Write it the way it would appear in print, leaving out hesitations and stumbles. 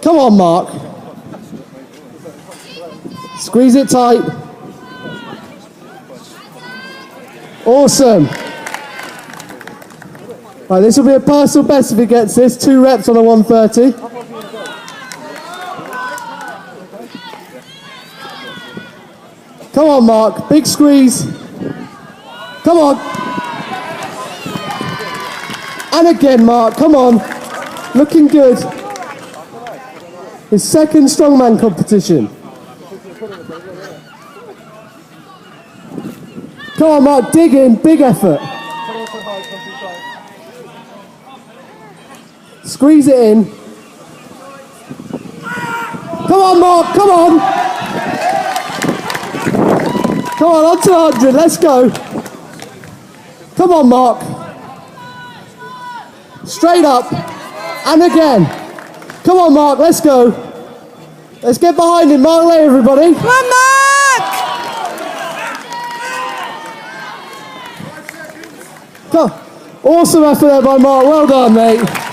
Come on, Mark. Squeeze it tight. Awesome. Right, this will be a personal best if he gets this. 2 reps on a 130. Come on, Mark. Big squeeze. Come on. And again, Mark. Come on. Looking good. His second strongman competition. Come on, Mark. Dig in. Big effort. Squeeze it in. Come on, Mark. Come on. Come on to 100. Let's go. Come on, Mark. Straight up. And again. Come on, Mark. Let's go. Let's get behind him. Mark Ley, everybody. Come on, Mark! Awesome effort there by Mark. Well done, mate.